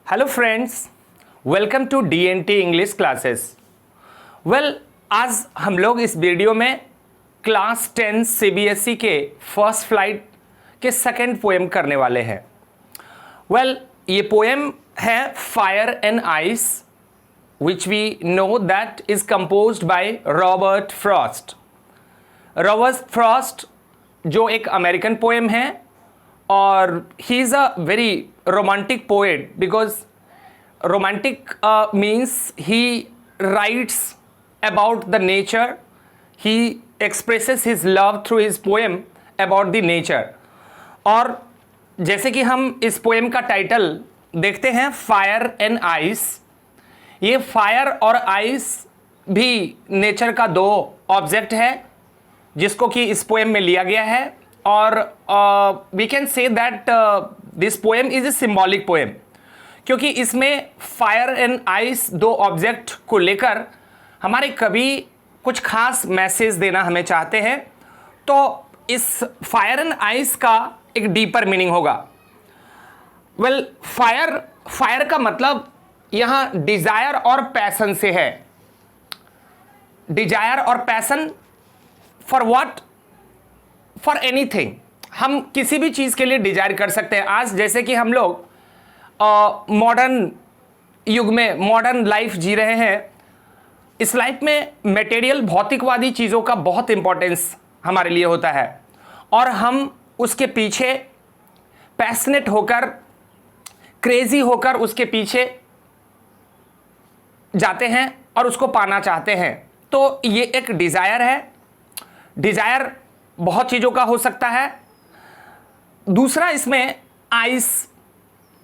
Hello friends, welcome to DNT English classes. आज हम लोग इस वीडियो में क्लास 10 CBSE के फर्स्ट फ्लाइट के सेकंड पोएम करने वाले हैं। ये पोएम है fire and ice, which we know that is composed by Robert Frost. Robert Frost जो एक अमेरिकन पोएम है और he is a very romantic poet because romantic means he writes about the nature. He expresses his love through his poem about the nature. और जैसे कि हम इस poem का टाइटल देखते हैं फायर एंड आइस, ये फायर और आइस भी नेचर का दो ऑब्जेक्ट है जिसको कि इस पोएम में लिया गया है। और we can say that this poem is a symbolic poem, क्योंकि इसमें फायर एंड आइस दो ऑब्जेक्ट को लेकर हमारे कवि कुछ खास मैसेज देना हमें चाहते हैं। तो इस फायर एंड आइस का एक डीपर मीनिंग होगा। फायर का मतलब यहाँ डिजायर और पैशन से है। डिजायर और passion for what? For anything. हम किसी भी चीज़ के लिए डिजायर कर सकते हैं। आज जैसे कि हम लोग मॉडर्न युग में मॉडर्न लाइफ जी रहे हैं, इस लाइफ में मटेरियल भौतिकवादी चीज़ों का बहुत इंपॉर्टेंस हमारे लिए होता है और हम उसके पीछे पैशनेट होकर, क्रेजी होकर उसके पीछे जाते हैं और उसको पाना चाहते हैं। तो ये एक डिज़ायर है। डिज़ायर बहुत चीज़ों का हो सकता है। दूसरा, इसमें आइस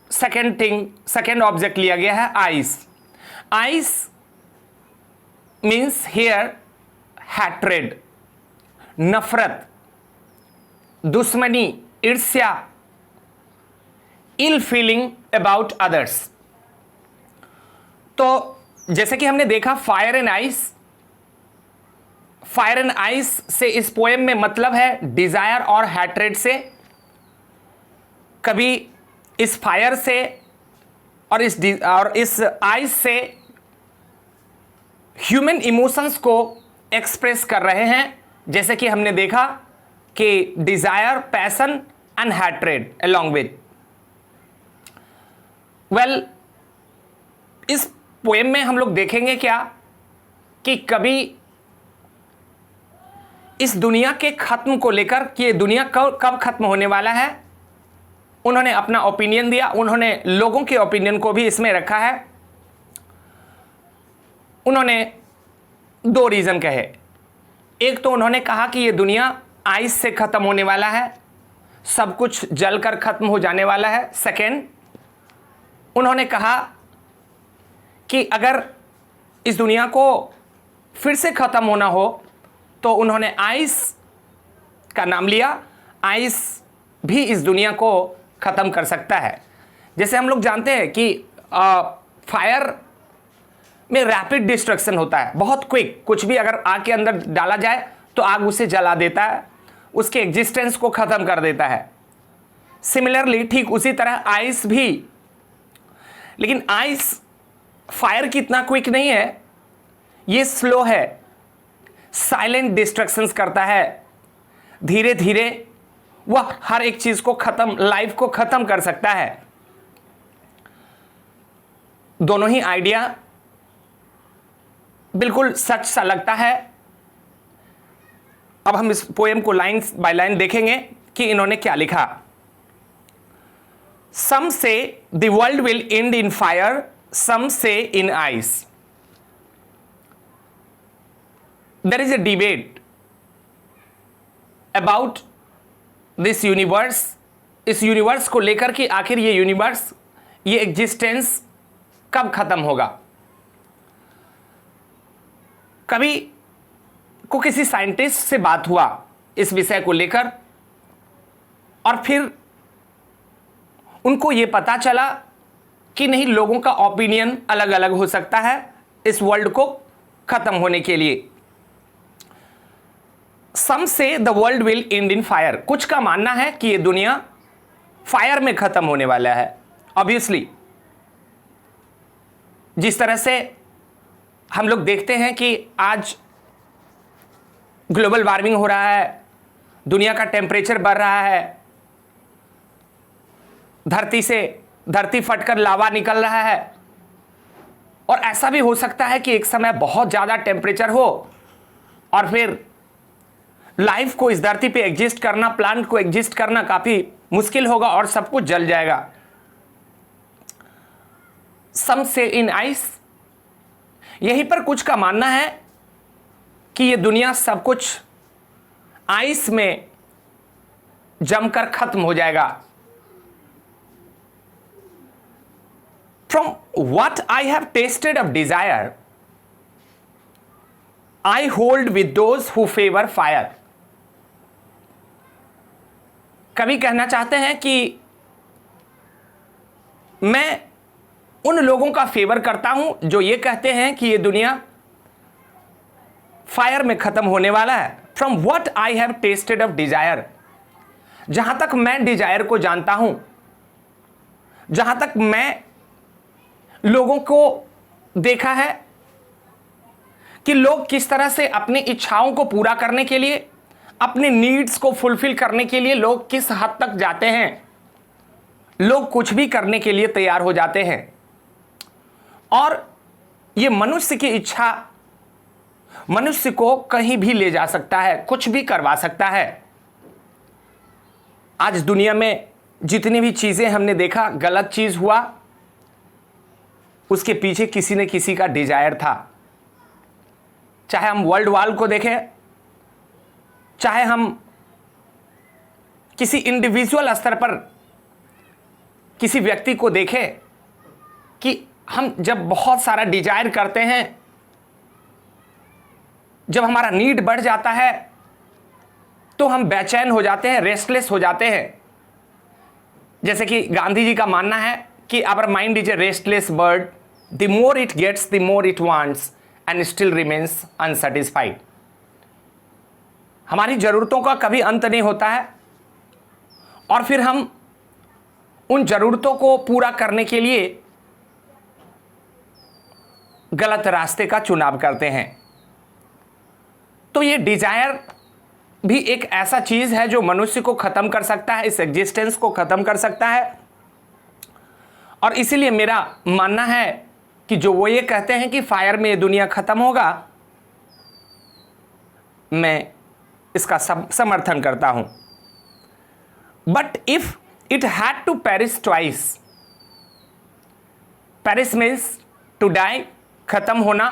सेकेंड ऑब्जेक्ट लिया गया है। आइस मीन्स हियर हैट्रेड, नफरत, दुश्मनी, ईर्ष्या, इल फीलिंग अबाउट अदर्स। तो जैसे कि हमने देखा फायर एंड आइस से इस पोएम में मतलब है डिजायर और हैट्रेड से। कभी इस फायर से और इस आइस से ह्यूमन इमोशंस को एक्सप्रेस कर रहे हैं, जैसे कि हमने देखा कि desire, passion and hatred along with. इस पोएम में हम लोग देखेंगे क्या कि कभी इस दुनिया के खत्म को लेकर कि ये दुनिया कब खत्म होने वाला है, उन्होंने अपना ओपिनियन दिया। उन्होंने लोगों के ओपिनियन को भी इसमें रखा है। उन्होंने दो रीज़न कहे। एक तो उन्होंने कहा कि ये दुनिया आइस से ख़त्म होने वाला है, सब कुछ जलकर ख़त्म हो जाने वाला है। सेकेंड, उन्होंने कहा कि अगर इस दुनिया को फिर से ख़त्म होना हो तो उन्होंने आइस का नाम लिया। आइस भी इस दुनिया को ख़त्म कर सकता है। जैसे हम लोग जानते हैं कि फायर में रैपिड डिस्ट्रक्शन होता है, बहुत क्विक। कुछ भी अगर आग के अंदर डाला जाए तो आग उसे जला देता है, उसके एग्जिस्टेंस को ख़त्म कर देता है। सिमिलरली ठीक उसी तरह आइस भी, लेकिन आइस फायर की इतना क्विक नहीं है, ये स्लो है, साइलेंट डिस्ट्रक्शंस करता है। धीरे धीरे वह हर एक चीज को खत्म, लाइफ को खत्म कर सकता है। दोनों ही आइडिया बिल्कुल सच सा लगता है। अब हम इस पोएम को लाइन बाय लाइन देखेंगे कि इन्होंने क्या लिखा। Some say the world will end in fire, some say in ice. There is a debate about this universe, इस यूनिवर्स को लेकर कि आखिर ये यूनिवर्स, ये एग्जिस्टेंस कब खत्म होगा। कभी को किसी साइंटिस्ट से बात हुआ इस विषय को लेकर और फिर उनको ये पता चला कि नहीं, लोगों का ओपिनियन अलग अलग हो सकता है इस वर्ल्ड को खत्म होने के लिए। सम say the world will end in fire, कुछ का मानना है कि ये दुनिया फायर में खत्म होने वाला है। ऑब्वियसली जिस तरह से हम लोग देखते हैं कि आज ग्लोबल वार्मिंग हो रहा है, दुनिया का टेम्परेचर बढ़ रहा है, धरती फटकर लावा निकल रहा है, और ऐसा भी हो सकता है कि एक समय बहुत ज़्यादा टेम्परेचर हो और फिर लाइफ को इस धरती पे एग्जिस्ट करना, प्लांट को एग्जिस्ट करना काफ़ी मुश्किल होगा और सब कुछ जल जाएगा। सम से इन आइस, यहीं पर कुछ का मानना है कि ये दुनिया सब कुछ आइस में जमकर खत्म हो जाएगा। From what I have tasted of desire, I hold with those who favor fire. कवि कहना चाहते हैं कि मैं उन लोगों का फेवर करता हूं जो ये कहते हैं कि ये दुनिया फायर में खत्म होने वाला है। From what I have tasted of desire, जहां तक मैं डिजायर को जानता हूं, जहां तक मैं लोगों को देखा है कि लोग किस तरह से अपनी इच्छाओं को पूरा करने के लिए, अपने नीड्स को फुलफिल करने के लिए लोग किस हद तक जाते हैं, लोग कुछ भी करने के लिए तैयार हो जाते हैं। और ये मनुष्य की इच्छा मनुष्य को कहीं भी ले जा सकता है, कुछ भी करवा सकता है। आज दुनिया में जितनी भी चीजें हमने देखा गलत चीज हुआ, उसके पीछे किसी न किसी का डिजायर था। चाहे हम वर्ल्ड वॉर को देखें, चाहे हम किसी इंडिविजुअल स्तर पर किसी व्यक्ति को देखें कि हम जब बहुत सारा डिजायर करते हैं, जब हमारा नीड बढ़ जाता है तो हम बेचैन हो जाते हैं, रेस्टलेस हो जाते हैं। जैसे कि गांधी जी का मानना है कि our mind is a restless bird, the more it gets the more it wants and still remains unsatisfied. हमारी जरूरतों का कभी अंत नहीं होता है और फिर हम उन जरूरतों को पूरा करने के लिए गलत रास्ते का चुनाव करते हैं। तो ये डिजायर भी एक ऐसा चीज है जो मनुष्य को खत्म कर सकता है, इस एग्जिस्टेंस को खत्म कर सकता है। और इसीलिए मेरा मानना है कि जो वो ये कहते हैं कि फायर में ये दुनिया खत्म होगा, मैं इसका समर्थन करता हूं। But if it had to perish twice, perish means to die, खत्म होना।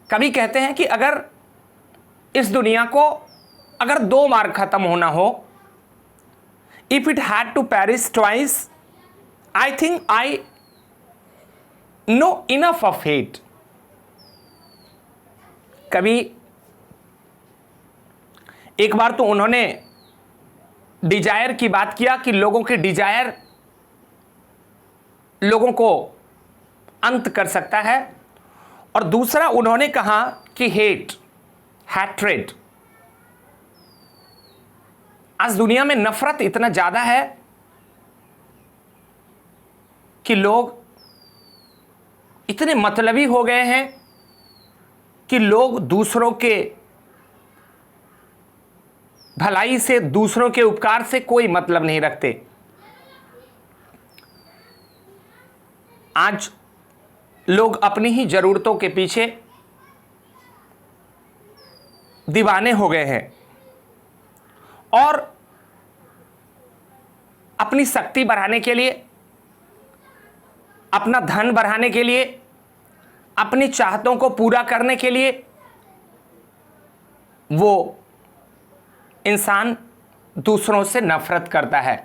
कभी कहते हैं कि अगर इस दुनिया को अगर 2 बार खत्म होना हो, if it had to perish twice, I think I know enough of hate. कभी एक बार तो उन्होंने डिजायर की बात किया कि लोगों के डिजायर लोगों को अंत कर सकता है, और दूसरा उन्होंने कहा कि हैट्रेड। आज दुनिया में नफरत इतना ज्यादा है कि लोग इतने मतलबी हो गए हैं कि लोग दूसरों के भलाई से, दूसरों के उपकार से कोई मतलब नहीं रखते। आज लोग अपनी ही जरूरतों के पीछे दीवाने हो गए हैं और अपनी शक्ति बढ़ाने के लिए, अपना धन बढ़ाने के लिए, अपनी चाहतों को पूरा करने के लिए वो इंसान दूसरों से नफरत करता है।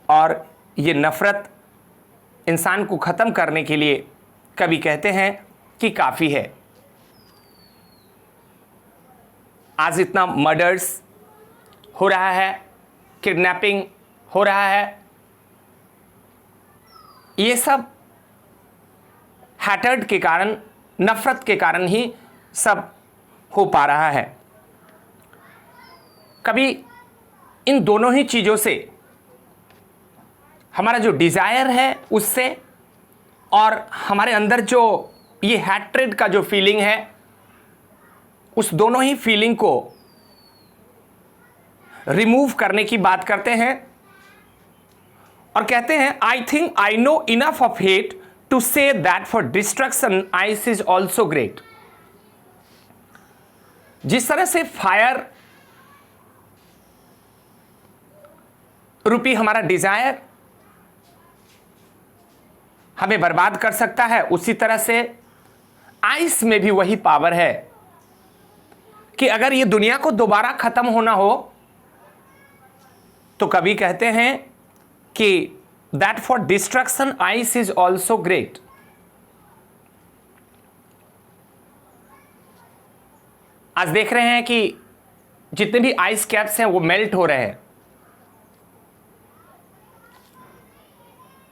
और ये नफरत इंसान को ख़त्म करने के लिए कभी कहते हैं कि काफ़ी है। आज इतना मर्डर्स हो रहा है, किडनैपिंग हो रहा है, ये सब हैटर्ड के कारण, नफरत के कारण ही सब हो पा रहा है। कभी इन दोनों ही चीज़ों से हमारा जो डिज़ायर है उससे, और हमारे अंदर जो ये हैट्रेड का जो फीलिंग है, उस दोनों ही फीलिंग को रिमूव करने की बात करते हैं और कहते हैं I think I know enough of hate to say that for destruction ice is also great. जिस तरह से फायर रूपी हमारा डिजायर हमें बर्बाद कर सकता है, उसी तरह से आइस में भी वही पावर है कि अगर ये दुनिया को दोबारा खत्म होना हो तो कभी कहते हैं कि that for destruction ice is also great. आज देख रहे हैं कि जितने भी आइस कैप्स हैं वो मेल्ट हो रहे हैं।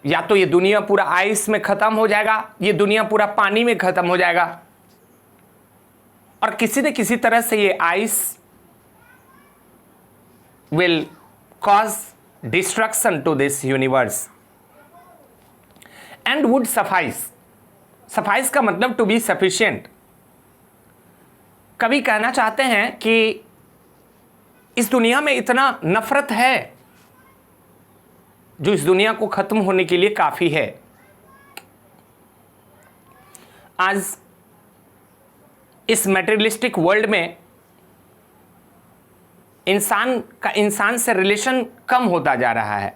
या तो ये दुनिया पूरा आइस में खत्म हो जाएगा, ये दुनिया पूरा पानी में खत्म हो जाएगा, और किसी न किसी तरह से ये ice will cause destruction to this universe and would suffice. Suffice का मतलब टू बी सफिशिएंट। कभी कहना चाहते हैं कि इस दुनिया में इतना नफरत है जो इस दुनिया को खत्म होने के लिए काफी है। आज इस मटेरियलिस्टिक वर्ल्ड में इंसान से रिलेशन कम होता जा रहा है।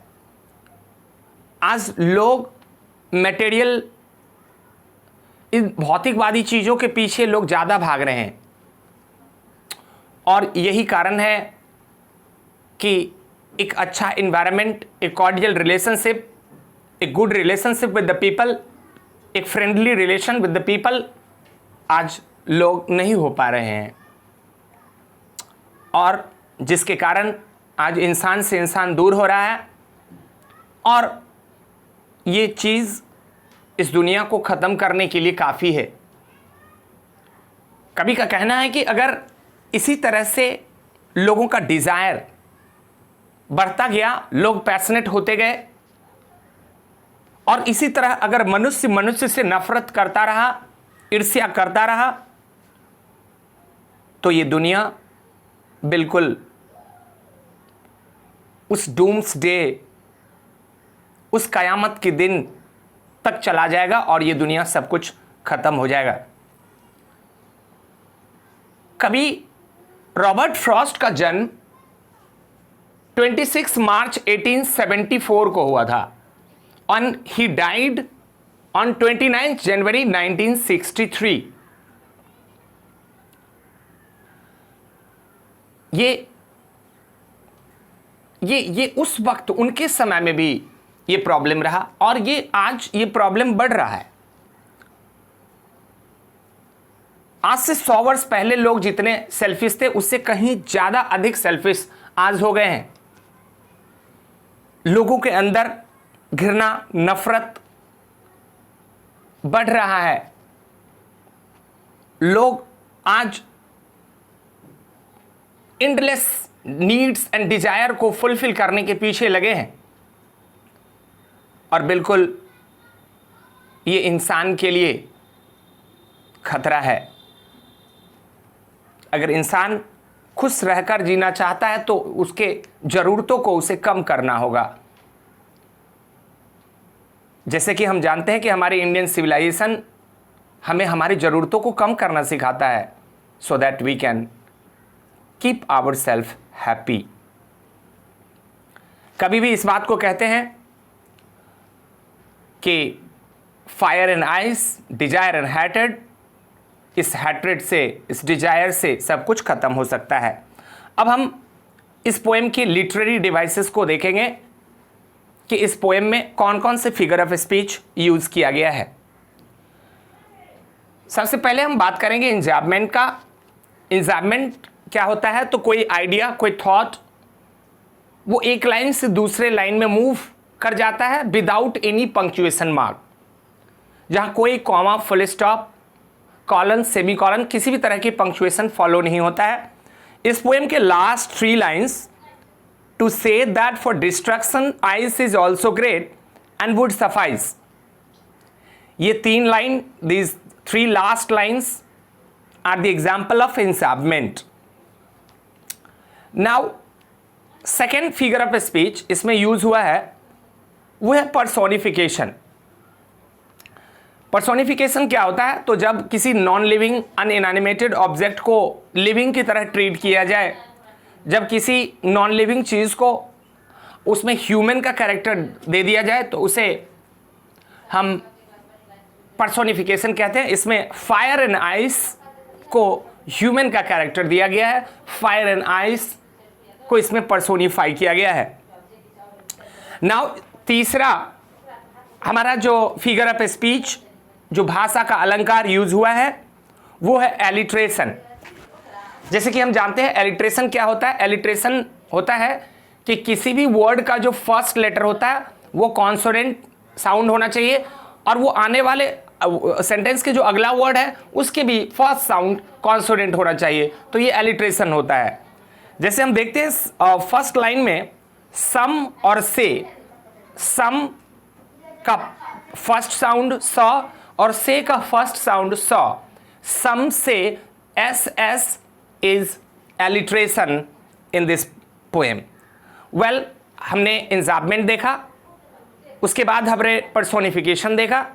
आज लोग मटेरियल, इन भौतिकवादी चीजों के पीछे लोग ज्यादा भाग रहे हैं, और यही कारण है कि एक अच्छा इन्वायरमेंट, एक कॉर्डियल रिलेशनशिप, एक good relationship with the people, एक friendly relation with the people आज लोग नहीं हो पा रहे हैं, और जिसके कारण आज इंसान से इंसान दूर हो रहा है, और ये चीज़ इस दुनिया को ख़त्म करने के लिए काफ़ी है। कभी का कहना है कि अगर इसी तरह से लोगों का डिज़ायर बढ़ता गया, लोग पैशनेट होते गए, और इसी तरह अगर मनुष्य से नफरत करता रहा, ईर्ष्या करता रहा, तो ये दुनिया बिल्कुल उस डूम्स डे, उस कयामत के दिन तक चला जाएगा और ये दुनिया सब कुछ खत्म हो जाएगा। कभी रॉबर्ट फ्रॉस्ट का जन्म 26 मार्च 1874 को हुआ था, और ही डाइड ऑन 29 जनवरी 1963। ये उस वक्त उनके समय में भी ये प्रॉब्लम रहा, और ये आज ये प्रॉब्लम बढ़ रहा है। आज से 100 वर्ष पहले लोग जितने सेल्फिश थे उससे कहीं ज्यादा अधिक सेल्फिश आज हो गए हैं। लोगों के अंदर घृणा, नफरत बढ़ रहा है। लोग आज एंडलेस नीड्स एंड डिजायर को फुलफिल करने के पीछे लगे हैं, और बिल्कुल ये इंसान के लिए खतरा है। अगर इंसान खुश रहकर जीना चाहता है तो उसके ज़रूरतों को उसे कम करना होगा। जैसे कि हम जानते हैं कि हमारी इंडियन सिविलाइजेशन हमें हमारी ज़रूरतों को कम करना सिखाता है, so that we can keep our self happy. कभी भी इस बात को कहते हैं कि fire and ice, desire and hatred, इस हैट्रेड से, इस डिजायर से सब कुछ खत्म हो सकता है। अब हम इस पोएम की लिटरेरी डिवाइसेस को देखेंगे कि इस पोएम में कौन कौन से फिगर ऑफ स्पीच यूज किया गया है। सबसे पहले हम बात करेंगे इंजाबमेंट का। इंजाबमेंट क्या होता है? तो कोई आइडिया, कोई थॉट, वो एक लाइन से दूसरे लाइन में मूव कर जाता है विदाउट एनी पंक्चुएशन मार्क, जहां कोई comma, full stop, colon, semi colon, किसी भी तरह की पंक्चुएशन फॉलो नहीं होता है। इस पोएम के last 3 lines, to say that for destruction ice is also great, and would suffice. ये 3 line, these 3 last lines are the example of इंसाबमेंट। Now second figure of speech इसमें यूज हुआ है वो है पर्सोनिफिकेशन। पर्सोनिफिकेशन क्या होता है? तो जब किसी नॉन लिविंग अनइनएनिमेटेड ऑब्जेक्ट को लिविंग की तरह ट्रीट किया जाए, जब किसी नॉन लिविंग चीज को उसमें ह्यूमन का कैरेक्टर दे दिया जाए तो उसे हम पर्सोनिफिकेशन कहते हैं। इसमें फायर एंड आइस को ह्यूमन का कैरेक्टर दिया गया है, फायर एंड आइस को इसमें पर्सोनिफाई किया गया है। नाउ तीसरा हमारा जो फिगर ऑफ स्पीच, जो भाषा का अलंकार यूज हुआ है वो है एलिट्रेशन। जैसे कि हम जानते हैं एलिट्रेशन क्या होता है? एलिट्रेशन होता है कि किसी भी वर्ड का जो फर्स्ट लेटर होता है वो कॉन्सोनेंट साउंड होना चाहिए और वो आने वाले सेंटेंस के जो अगला वर्ड है उसके भी फर्स्ट साउंड कॉन्सोनेंट होना चाहिए, तो ये एलिट्रेशन होता है। जैसे हम देखते हैं फर्स्ट लाइन में सम और से, सम का फर्स्ट साउंड स और से का फर्स्ट साउंड स। सम से S S is alliteration in this poem. Well, हमने इंजाबमेंट देखा, उसके बाद हमने पर्सोनिफिकेशन देखा,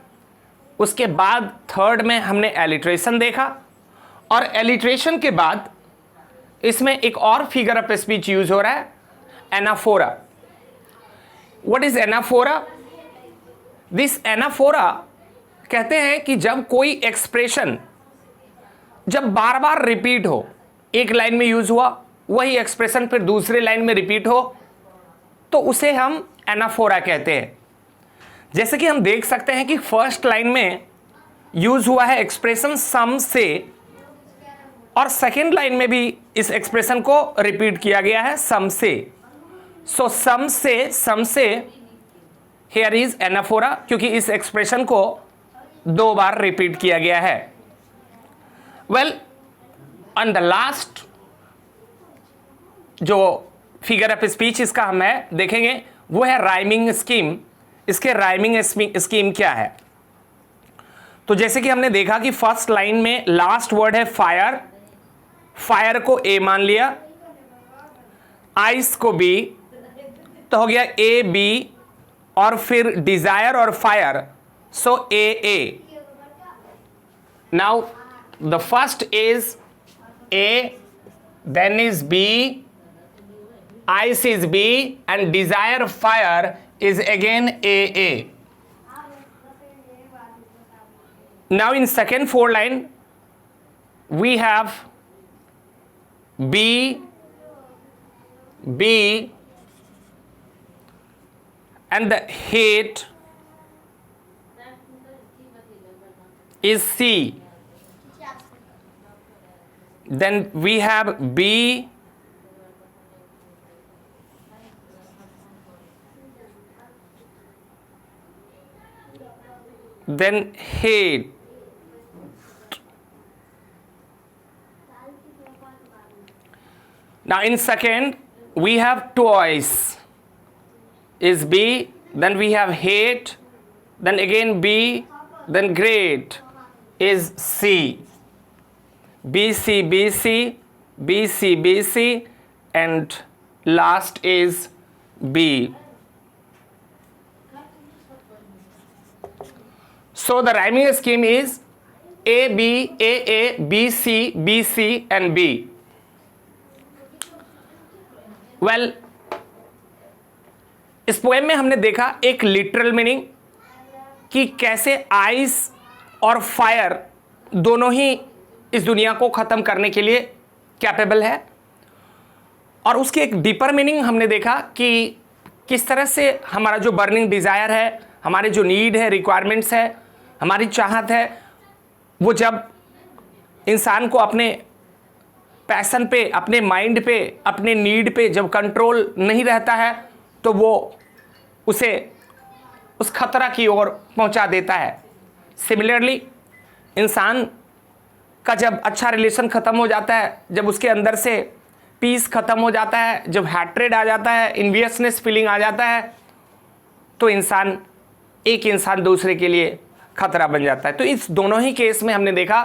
उसके बाद थर्ड में हमने एलिट्रेशन देखा, और एलिट्रेशन के बाद इसमें एक और फिगर ऑफ स्पीच यूज हो रहा है, anaphora. What is anaphora? This anaphora कहते हैं कि जब कोई एक्सप्रेशन जब बार बार रिपीट हो, एक लाइन में यूज हुआ वही एक्सप्रेशन फिर दूसरे लाइन में रिपीट हो, तो उसे हम एनाफोरा कहते हैं। जैसे कि हम देख सकते हैं कि फर्स्ट लाइन में यूज हुआ है एक्सप्रेशन सम से, और सेकेंड लाइन में भी इस एक्सप्रेशन को रिपीट किया गया है सम से। सो सम से हियर इज एनाफोरा, क्योंकि इस एक्सप्रेशन को 2 बार रिपीट किया गया है। वेल, ऑन द लास्ट जो फिगर ऑफ स्पीच इसका हम है देखेंगे वो है राइमिंग स्कीम। इसके राइमिंग स्कीम क्या है? तो जैसे कि हमने देखा कि फर्स्ट लाइन में लास्ट वर्ड है फायर, फायर को ए मान लिया, आइस को बी, तो हो गया ए बी, और फिर डिजायर और fire, so A A. Now the first is A, then is B, ice is B, and desire fire is again A. Now in second 4 line we have B, and the hate is C. Then we have B, then hate, now in second we have twice is B, then we have hate, then again B, then great is C, BC BC, BC BC, and last is B. So the rhyming scheme is A B, A B C, B C, and B. Well, इस poem में हमने देखा एक literal meaning कि कैसे ice और fire दोनों ही इस दुनिया को ख़त्म करने के लिए कैपेबल है, और उसकी एक डीपर मीनिंग हमने देखा कि किस तरह से हमारा जो बर्निंग डिज़ायर है, हमारे जो नीड है, रिक्वायरमेंट्स है, हमारी चाहत है, वो जब इंसान को अपने पैशन पे, अपने माइंड पे, अपने नीड पे जब कंट्रोल नहीं रहता है तो वो उसे उस खतरा की ओर पहुंचा देता है। सिमिलरली इंसान का जब अच्छा रिलेशन ख़त्म हो जाता है, जब उसके अंदर से पीस ख़त्म हो जाता है, जब हैट्रेड आ जाता है, इन्वियसनेस फीलिंग आ जाता है, तो इंसान एक इंसान दूसरे के लिए खतरा बन जाता है। तो इस दोनों ही केस में हमने देखा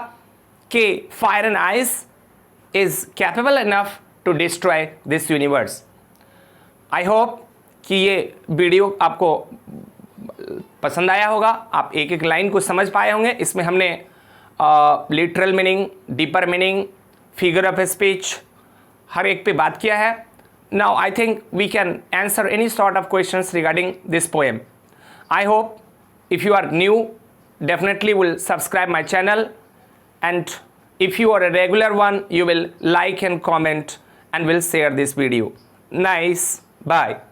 कि fire and ice is capable enough to destroy this universe. I hope कि ये वीडियो आपको पसंद आया होगा, आप एक एक लाइन को समझ पाए होंगे। इसमें हमने literal meaning, deeper meaning, figure of speech, हर एक पे बात किया है। Now I think we can answer any sort of questions regarding this poem. I hope if you are new, definitely will subscribe my channel, and if you are a regular one, you will like and comment and will share this video. Nice. Bye.